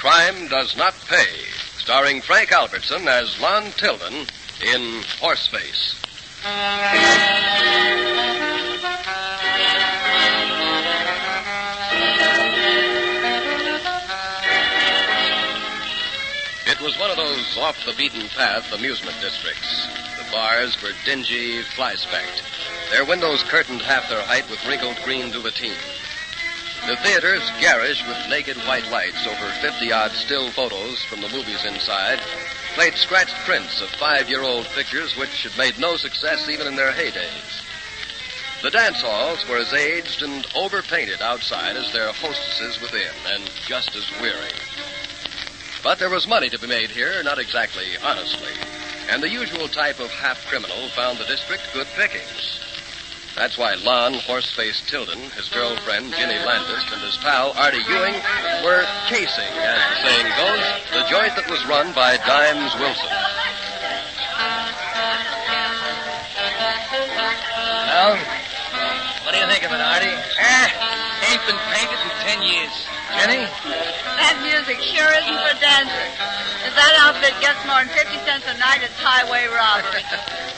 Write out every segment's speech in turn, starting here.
Crime Does Not Pay, starring Frank Albertson as Lon Tilden in Horseface. It was one of those off-the-beaten-path amusement districts. The bars were dingy, fly-specked. Their windows curtained half their height with wrinkled green duvetine. The theaters, garish with naked white lights over 50-odd still photos from the movies inside, played scratched prints of 5-year-old pictures which had made no success even in their heydays. The dance halls were as aged and overpainted outside as their hostesses within, and just as weary. But there was money to be made here, not exactly honestly, and the usual type of half-criminal found the district good pickings. That's why Lon Horseface Tilden, his girlfriend Ginny Landis, and his pal Artie Ewing were casing, as the saying goes, the joint that was run by Dimes Wilson. Well, what do you think of it, Artie? Ain't been painted in 10 years. Jenny? That music sure isn't for dancing. If that outfit gets more than 50 cents a night, it's highway robbery.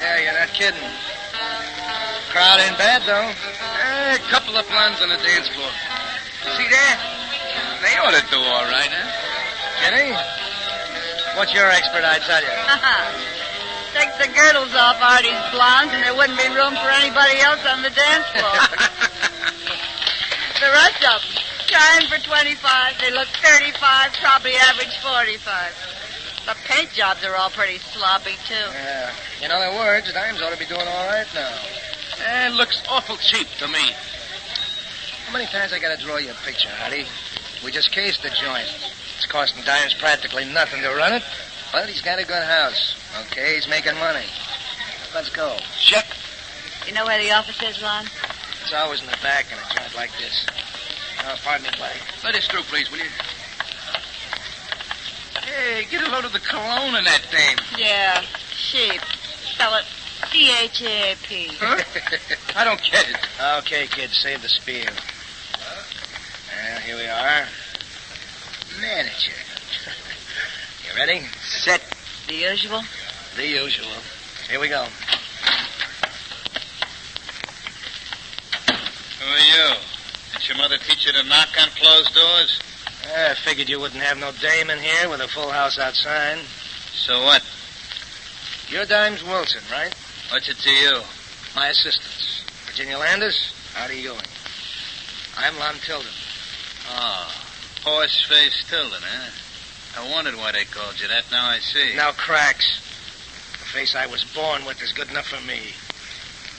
Yeah, you're not kidding. Crowd ain't bad, though. A couple of blondes on the dance floor. See there? They ought to do all right, huh? Jenny? What's your expert, I tell you? Take the girdles off Artie's blondes, and there wouldn't be room for anybody else on the dance floor. The rest of them, trying for 25. They look 35, probably average 45. The paint jobs are all pretty sloppy, too. Yeah. In other words, Dimes ought to be doing all right now. It looks awful cheap to me. How many times I got to draw you a picture, Artie? We just cased the joint. It's costing Dimes practically nothing to run it, but he's got a good house. Okay, he's making money. Let's go. Check. You know where the office is, Lon? It's always in the back in a joint like this. Pardon me, Blake. Let us through, please, will you? Hey, get a load of the cologne in that thing. Yeah, cheap. Spell it C-H-A-P. Huh? I don't get it. Okay, kids, save the spiel. Well, here we are. Manager. You ready? Set. The usual? The usual. Here we go. Who are you? Did your mother teach you to knock on closed doors? I figured you wouldn't have no dame in here with a full house outside. So what? You're Dimes Wilson, right? What's it to you? My assistants. Virginia Landis, Artie Ewing. I'm Lon Tilden. Oh, Horseface Tilden, huh? I wondered why they called you that. Now I see. Now cracks. The face I was born with is good enough for me.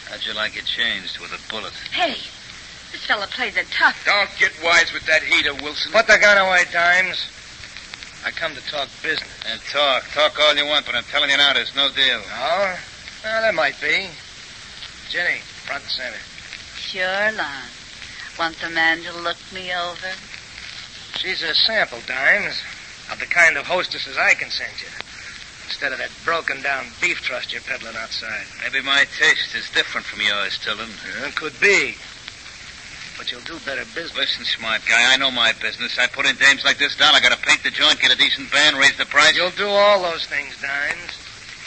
How'd you like it changed with a bullet? Hey, this fella plays it tough. Don't get wise with that heater, Wilson. Put the gun away, Dimes. I come to talk business. And talk. Talk all you want, but I'm telling you now, there's no deal. Oh? Well, there might be. Jenny, front and center. Sure, Lon. Want the man to look me over? She's a sample, Dimes, of the kind of hostesses I can send you. Instead of that broken-down beef trust you're peddling outside. Maybe my taste is different from yours, Tilden. Yeah, could be. But you'll do better business. Listen, smart guy, I know my business. I put in dames like this down. I gotta paint the joint, get a decent band, raise the price. You'll do all those things, Dimes.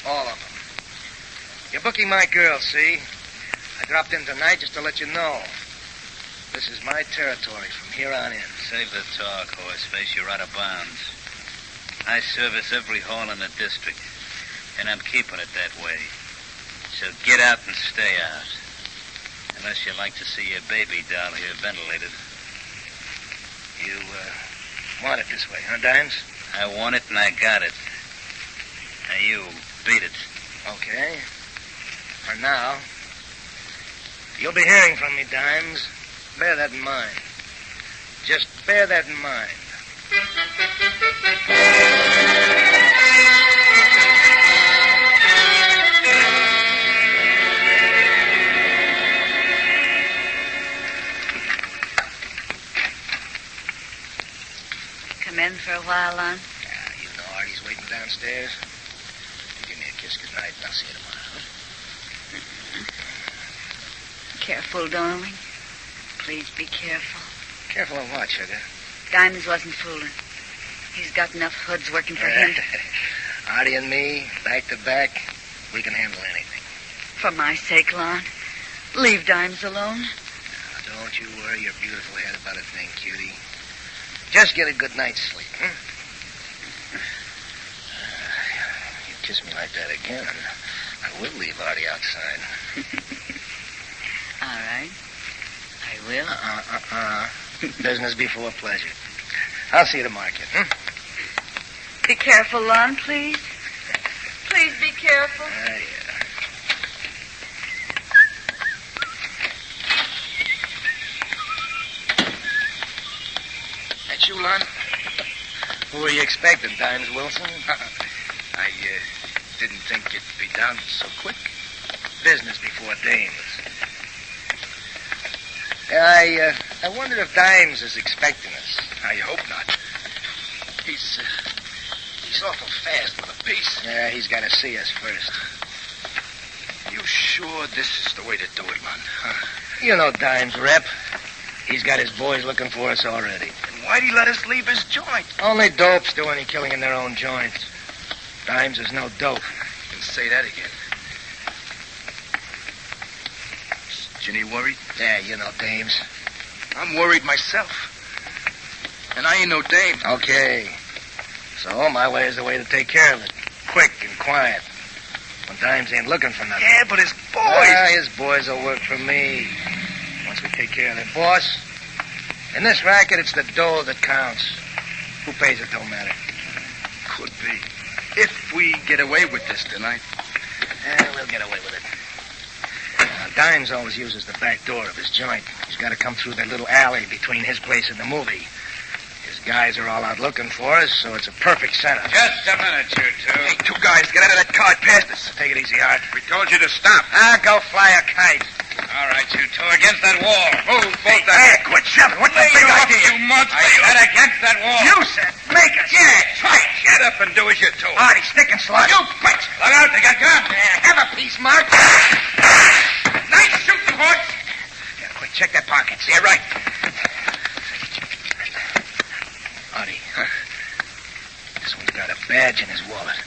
All of them. You're booking my girl, see? I dropped in tonight just to let you know. This is my territory from here on in. Save the talk, Horseface. You're out of bounds. I service every hall in the district, and I'm keeping it that way. So get out and stay out. Unless you like to see your baby doll here ventilated. You, want it this way, huh, Dimes? I want it and I got it. Now you, beat it. Okay. For now. You'll be hearing from me, Dimes. Bear that in mind. Just bear that in mind. Come in for a while, Lon? Yeah, you know Artie's waiting downstairs. Give me a kiss goodnight, and I'll see you tomorrow. Careful, darling. Please be careful. Careful of what, sugar? Diamonds wasn't fooling. He's got enough hoods working for him. Artie and me, back to back, we can handle anything. For my sake, Lon, leave Dimes alone. Now, don't you worry your beautiful head about a thing, cutie. Just get a good night's sleep. You kiss me like that again, I will leave Artie outside. All right. I will. Business before pleasure. I'll see you tomorrow, kid. Be careful, Lon, please. Please be careful. Yeah. That you, Lon? Who were you expecting, Dimes Wilson? I didn't think it'd be done so quick. Business before dames. I wonder if Dimes is expecting us. I hope not. He's awful fast with a piece. Yeah, he's got to see us first. You sure this is the way to do it, Lon? Huh? You know Dimes, Rep. He's got his boys looking for us already. And why'd he let us leave his joint? Only dopes do any killing in their own joints. Dimes is no dope. You can say that again. Is Ginny worried? Yeah, you know dames. I'm worried myself. And I ain't no dame. Okay. So my way is the way to take care of it. Quick and quiet. When Dimes ain't looking for nothing. Yeah, but his boys... His boys will work for me. Once we take care of their boss. In this racket, it's the dough that counts. Who pays it don't matter. Could be. If we get away with this tonight. Yeah, we'll get away with it. Now, Dimes always uses the back door of his joint. He's got to come through that little alley between his place and the movie. His guys are all out looking for us, so it's a perfect setup. Just a minute, you two. Hey, two guys, get out of that car past us. Take it easy, Art. We told you to stop. Go fly a kite. All right, you two, against that wall. Move, both of you. Quit shoving. What's the Lay big off, idea? you monster. I said against that wall. You said make us. Yeah, try it. Get up and do as you're told. Artie, stick and slide. You quit. Look out, they got guns. Have a piece, Mark. Nice shooting, horse. Yeah, quick, check their pockets. Yeah, right. Artie, this one's got a badge in his wallet.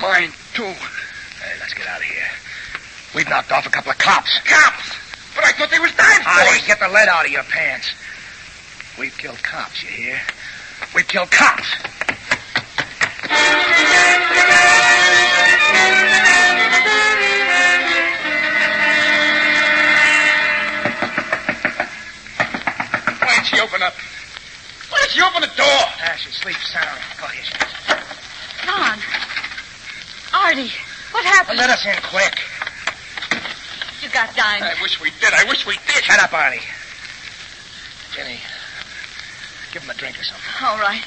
Mine, too. Hey, let's get out of here. We've knocked off a couple of cops. Cops. But I thought they was Dimes Artie, boys. get the lead out of your pants. We've killed cops, you hear? We've killed cops. Why didn't she open up? Why didn't she open the door? She sleeps sound. Go here, she is. Lon. Artie, what happened? Let us in quick. You got Dimes. I wish we did. I wish we did. Shut up, Artie. Jenny, give him a drink or something. All right.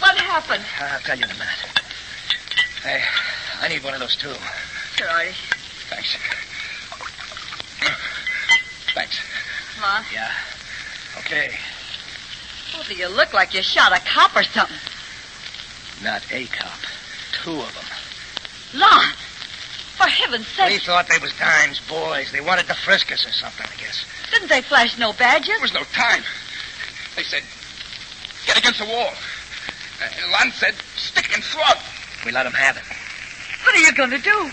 What happened? I'll tell you in a minute. Hey, I need one of those, too. Sure, Artie. Thanks. Thanks. Lon, Yeah. Okay. well, do you look like you shot a cop or something? Not a cop. Two of them. Lon, for heaven's We sake, thought they was Dimes boys. They wanted to frisk us or something, I guess. didn't they flash no badges? There was no time. They said, get against the wall. Lon said, stick and thrug. We let them have it. What are you going to do?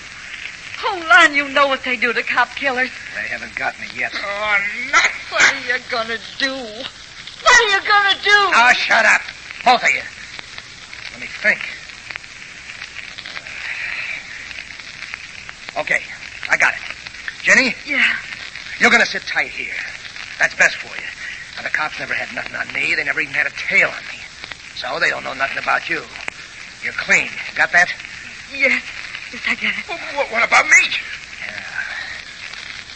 Oh, Lon, you know what they do to cop killers. They haven't got me yet. Oh, not What are you going to do? What are you going to do? Oh, shut up. Both of you. Let me think. Okay, I got it. Jenny, Yeah. you're going to sit tight here. That's best for you. Now, the cops never had nothing on me. They never even had a tail on me. So they don't know nothing about you. You're clean. Got that? Yes, I get it. What about me? Yeah.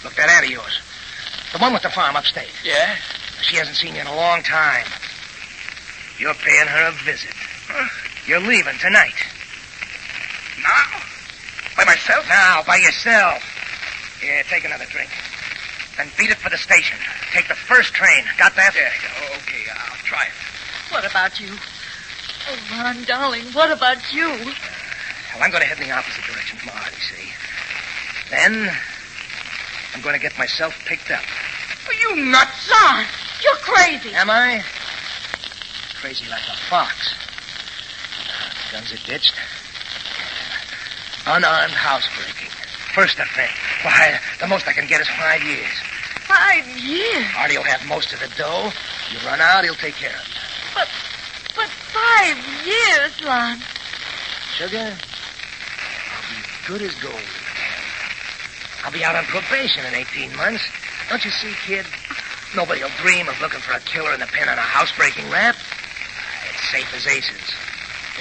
Look, that aunt of yours. The one with the farm upstate. Yeah? She hasn't seen you in a long time. You're paying her a visit. You're leaving tonight. Now? By myself? Now, by yourself. Here, take another drink. Then beat it for the station. Take the first train. Got that? Yeah, okay, I'll try it. What about you? Oh, Lon, darling, what about you? Well, I'm going to head in the opposite direction from Artie, see? Then, I'm going to get myself picked up. Are you nuts? Lon, you're crazy. Am I? crazy like a fox. Guns are ditched. Unarmed housebreaking. First offense. Why, the most I can get is 5 years. 5 years? Artie will have most of the dough. You run out, he'll take care of it. But 5 years, Lon. Sugar, I'll be good as gold. I'll be out on probation in 18 months. Don't you see, kid? Nobody will dream of looking for a killer in the pen on a housebreaking rap. It's safe as aces.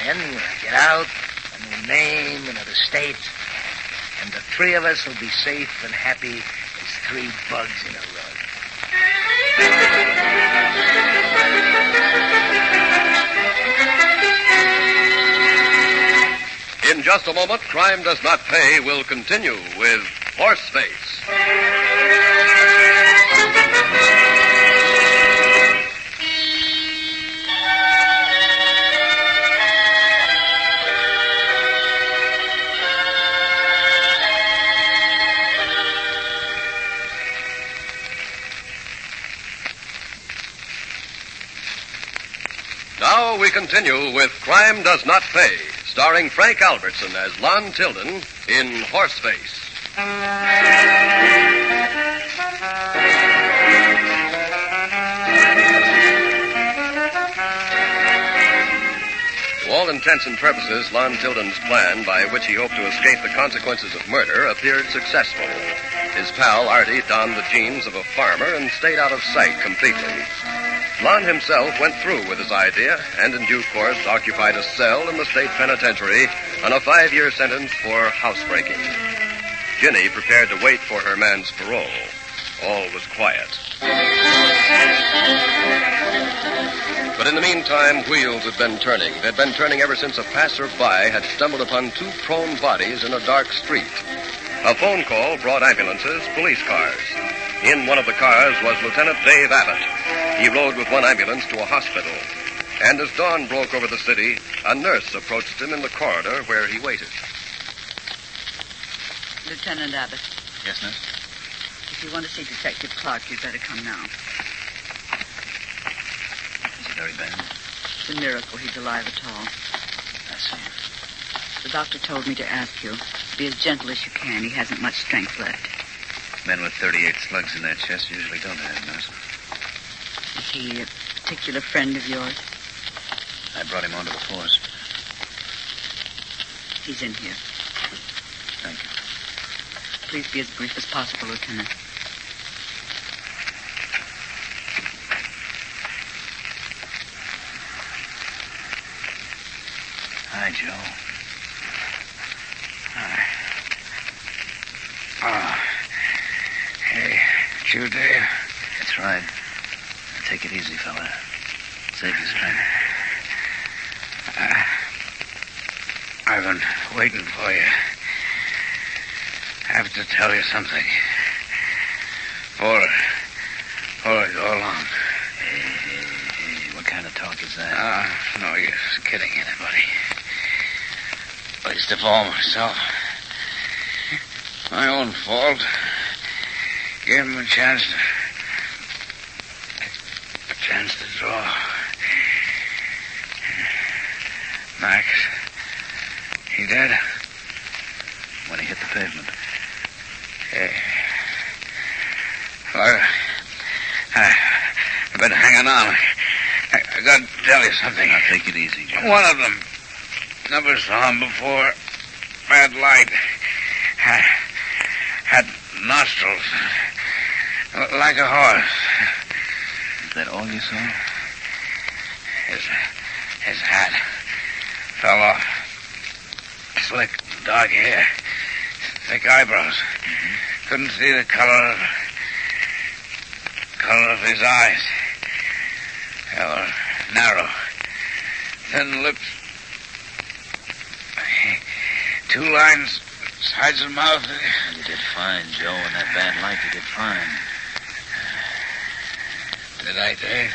Then I get out, a new name, another state, and the three of us will be safe and happy as 3 bugs in a rug. In just a moment, Crime Does Not Pay will continue with Horseface. Now we continue with Crime Does Not Pay, starring Frank Albertson as Lon Tilden in Horseface. To all intents and purposes, Lon Tilden's plan, by which he hoped to escape the consequences of murder, appeared successful. His pal, Artie, donned the jeans of a farmer and stayed out of sight completely. Lon himself went through with his idea and in due course occupied a cell in the state penitentiary on a 5-year sentence for housebreaking. Ginny prepared to wait for her man's parole. All was quiet. But in the meantime, wheels had been turning. They'd been turning ever since a passer-by had stumbled upon 2 prone bodies in a dark street. A phone call brought ambulances, police cars. In one of the cars was Lieutenant Dave Abbott. He rode with one ambulance to a hospital. And as dawn broke over the city, a nurse approached him in the corridor where he waited. Lieutenant Abbott, Yes, nurse? if you want to see Detective Clark, you'd better come now. Is it very bad? It's a miracle he's alive at all. I see. The doctor told me to ask you, be as gentle as you can. He hasn't much strength left. Men with 38 slugs in their chest usually don't have, nurse. Is he a particular friend of yours? I brought him onto the force. He's in here. Thank you. Please be as brief as possible, Lieutenant. Hi, Joe. Hi. Oh. Hey, it's you, Dave? That's right. Take it easy, fella. Save your strength. I've been waiting for you. I have to tell you something. Before I go along. Hey, what kind of talk is that? No use kidding anybody. Least of all myself. My own fault. Gave him a chance to draw. Max, he dead? When he hit the pavement. Hey. Well, I've been hanging on. I got to tell you something. Now, take it easy, Joe. One of them. Never saw him before. Bad light. Had nostrils. Like a horse. Is that all you saw? His hat fell off. Slick, dark hair. Thick eyebrows. Mm-hmm. Couldn't see the color of his eyes. They were narrow. Thin lips. 2 lines, sides of the mouth. You did fine, Joe. In that bad light, you did fine. Did I, Dave?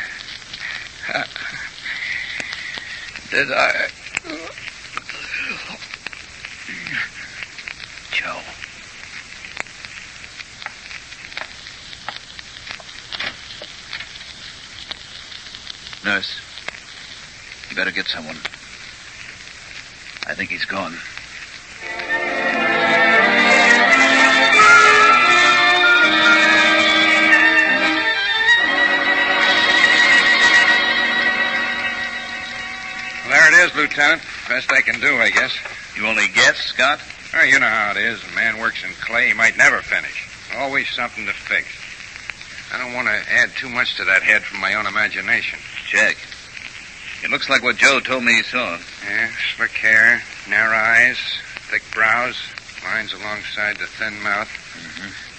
Did I? Joe. Nurse, You better get someone. I think he's gone. There it is, Lieutenant. Best I can do, I guess. You only guess, Scott? Well, you know how it is. A man works in clay, he might never finish. Always something to fix. I don't want to add too much to that head from my own imagination. Check. It looks like what Joe told me he saw. Yeah, slick hair, narrow eyes, thick brows, lines alongside the thin mouth.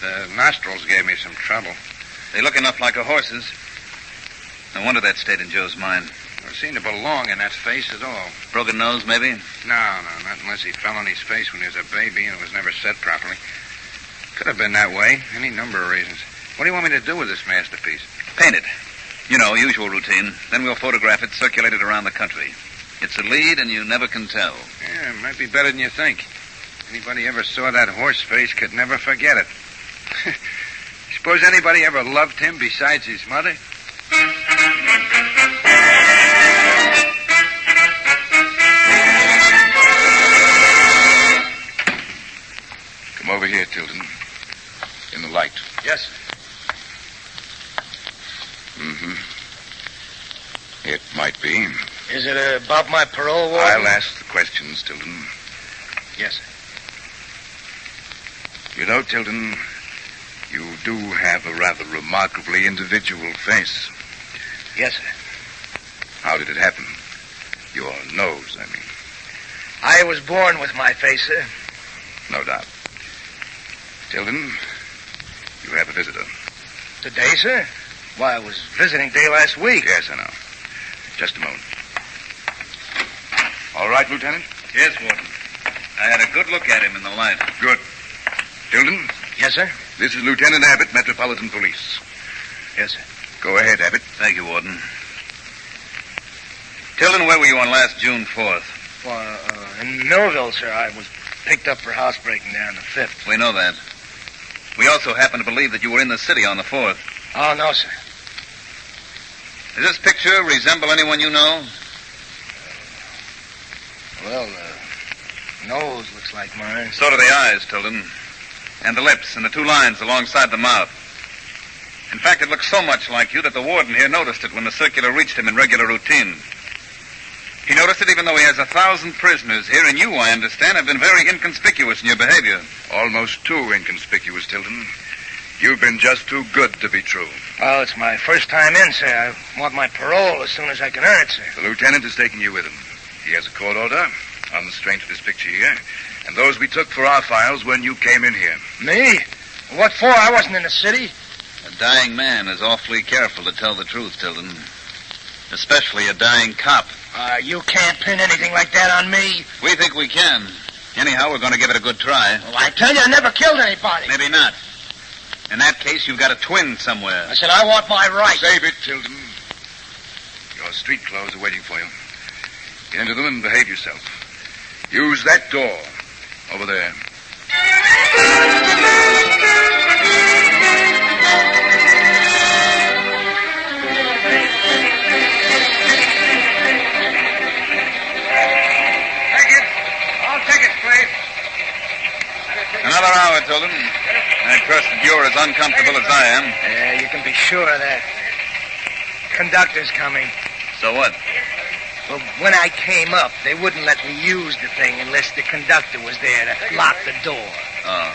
The nostrils gave me some trouble. They look enough like a horse's. No wonder that stayed in Joe's mind. Don't seem to belong in that face at all. Broken nose, maybe? No, not unless he fell on his face when he was a baby and it was never set properly. Could have been that way. Any number of reasons. What do you want me to do with this masterpiece? Paint it. You know, usual routine. Then we'll photograph it, circulate it around the country. It's a lead, and you never can tell. Yeah, it might be better than you think. Anybody ever saw that horse face could never forget it. Suppose anybody ever loved him besides his mother? Come over here, Tilden. In the light. Yes, sir. It might be. Is it about my parole, Warden? I'll ask the questions, Tilden. Yes, sir. You know, Tilden, you do have a rather remarkably individual face. Yes, sir. How did it happen? Your nose, I mean. I was born with my face, sir. No doubt. Tilden, you have a visitor. Today, sir? Why, I was visiting day last week. Yes, I know. Just a moment. All right, Lieutenant? Yes, Warden. I had a good look at him in the light. Good. Tilden, Yes, sir? this is Lieutenant Abbott, Metropolitan Police. Yes, sir. Go ahead, Abbott. Thank you, Warden. Tilden, where were you on last June 4th? Well, in Millville, sir. I was picked up for housebreaking there on the 5th. We know that. We also happen to believe that you were in the city on the 4th. Oh, no, sir. Does this picture resemble anyone you know? Well, nose looks like mine. So do the eyes, Tilden. And the lips and the two lines alongside the mouth. In fact, it looks so much like you that the warden here noticed it when the circular reached him in regular routine. He noticed it even though he has 1,000 prisoners here, and you, I understand, have been very inconspicuous in your behavior. Almost too inconspicuous, Tilden. You've been just too good to be true. Well, it's my first time in, sir. I want my parole as soon as I can earn it, sir. The lieutenant is taking you with him. He has a court order on the strength of this picture here, and those we took for our files when you came in here. Me? What for? I wasn't in the city. A dying man is awfully careful to tell the truth, Tilden. Especially a dying cop. You can't pin anything like that on me. We think we can. Anyhow, we're going to give it a good try. Well, I tell you, I never killed anybody. Maybe not. In that case, you've got a twin somewhere. I said I want my rights. Save it, Tilden. Your street clothes are waiting for you. Get into them and behave yourself. Use that door over there. Tickets, please. Another hour, Tilden. I trust that you're as uncomfortable as I am. Yeah, you can be sure of that. Conductor's coming. So what? Well, when I came up, they wouldn't let me use the thing unless the conductor was there to lock the door. Oh.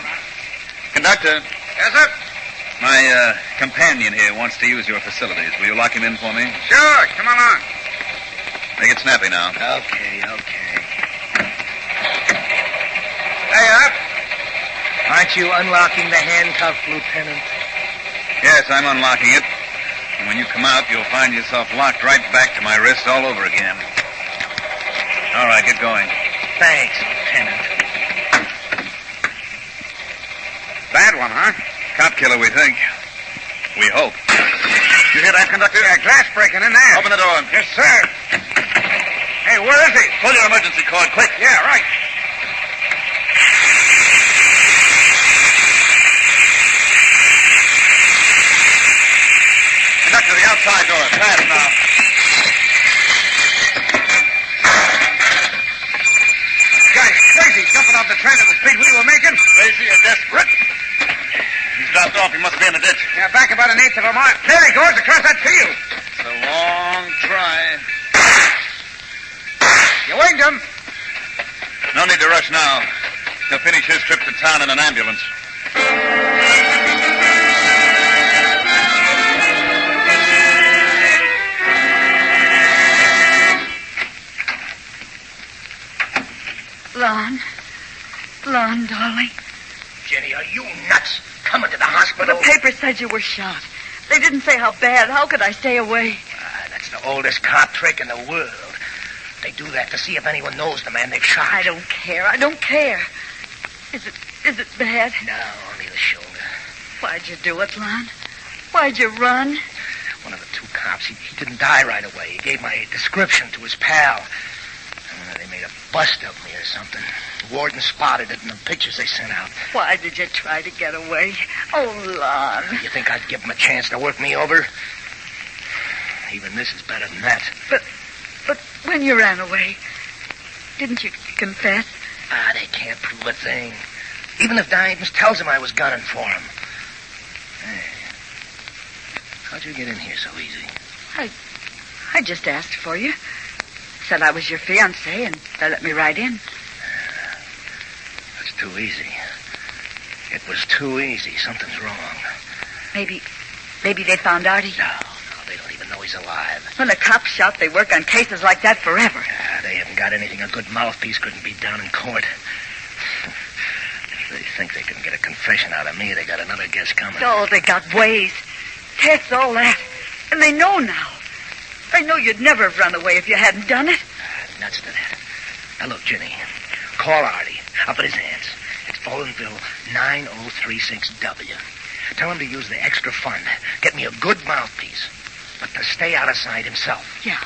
Conductor, Yes, sir? my companion here wants to use your facilities. Will you lock him in for me? Sure. Come along. Make it snappy now. Okay. Stay up. Aren't you unlocking the handcuff, Lieutenant? Yes, I'm unlocking it. And when you come out, you'll find yourself locked right back to my wrist all over again. All right, get going. Thanks, Lieutenant. Bad one, huh? Cop killer, we think. We hope. You hear that, conductor? Glass breaking in there. Open the door. Yes, sir. Hey, where is he? Pull your emergency cord, quick. Yeah, right. Conductor, the outside door. Fast now. crazy or desperate? He's dropped off. He must be in the ditch. Yeah, back about an eighth of a mile. There he goes, across that field. It's a long try. You winged him. No need to rush now. He'll finish his trip to town in an ambulance. Lon, darling. Jenny, are you nuts? Coming to the hospital? The paper said you were shot. They didn't say how bad. How could I stay away? That's the oldest cop trick in the world. They do that to see if anyone knows the man they've shot. I don't care. Is it bad? No, only the shoulder. Why'd you do it, Lon? Why'd you run? One of the two cops, he didn't die right away. He gave my description to his pal. They made a bust of me or something. The warden spotted it in the pictures they sent out. Why did you try to get away? Oh, Lon. You think I'd give him a chance to work me over? Even this is better than that. But when you ran away, didn't you confess? They can't prove a thing. Even if Divens tells him I was gunning for him. Hey, how'd you get in here so easy? I just asked for you. Said I was your fiancé, and they let me right in. That's too easy. It was too easy. Something's wrong. Maybe they found Artie. No, they don't even know he's alive. When the cops shout, they work on cases like that forever. They haven't got anything a good mouthpiece couldn't beat down in court. If they think they can get a confession out of me, they got another guess coming. Oh, they got ways. Tests, all that. And they know now. They know you'd never have run away if you hadn't done it. Nuts to that. Now, look, Ginny. Call Artie. Up at his aunt's. It's Olinville 9036W. Tell him to use the extra fund. Get me a good mouthpiece. But to stay out of sight himself. Yeah,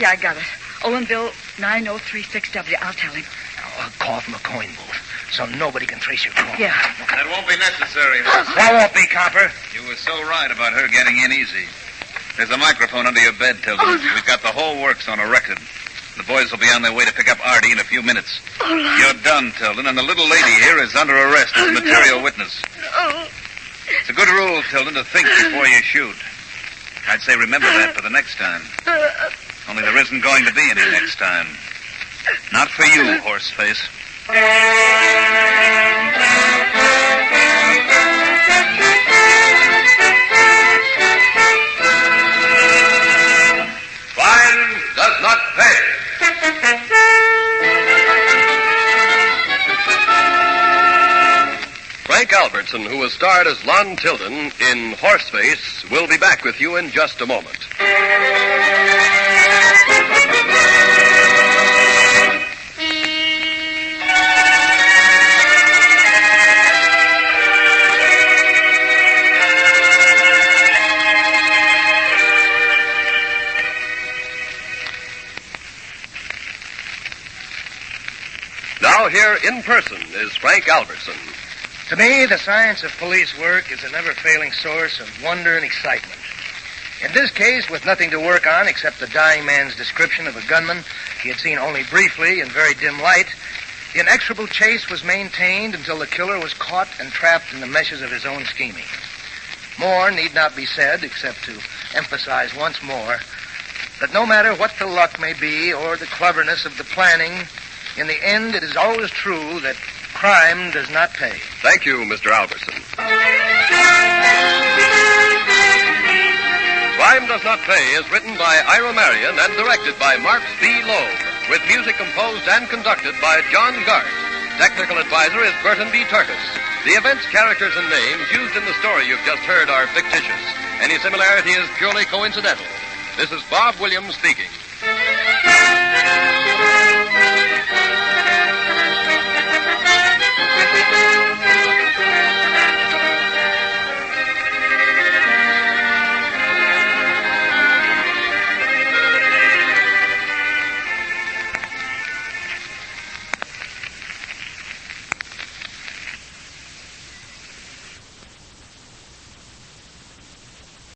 I got it. Olinville 9036W. I'll tell him. Now, call from a coin booth so nobody can trace your call. Yeah. That won't be necessary, Hoss. That won't be, Copper. You were so right about her getting in easy. There's a microphone under your bed, Tilden. Oh, no. We've got the whole works on a record. The boys will be on their way to pick up Artie in a few minutes. Oh, no. You're done, Tilden, and the little lady here is under arrest as a material witness. Oh. It's a good rule, Tilden, to think before you shoot. I'd say remember that for the next time. Only there isn't going to be any next time. Not for you, Horseface. Crime does not pay. Frank Albertson, who was starred as Lon Tilden in Horseface, will be back with you in just a moment. Now here in person is Frank Albertson. To me, the science of police work is a never-failing source of wonder and excitement. In this case, with nothing to work on except the dying man's description of a gunman he had seen only briefly in very dim light, the inexorable chase was maintained until the killer was caught and trapped in the meshes of his own scheming. More need not be said except to emphasize once more that no matter what the luck may be or the cleverness of the planning, in the end it is always true that crime does not pay. Thank you, Mr. Albertson. Crime Does Not Pay is written by Ira Marion and directed by Marks B. Loeb, with music composed and conducted by John Gart. Technical advisor is Burton B. Turkis. The events, characters, and names used in the story you've just heard are fictitious. Any similarity is purely coincidental. This is Bob Williams speaking.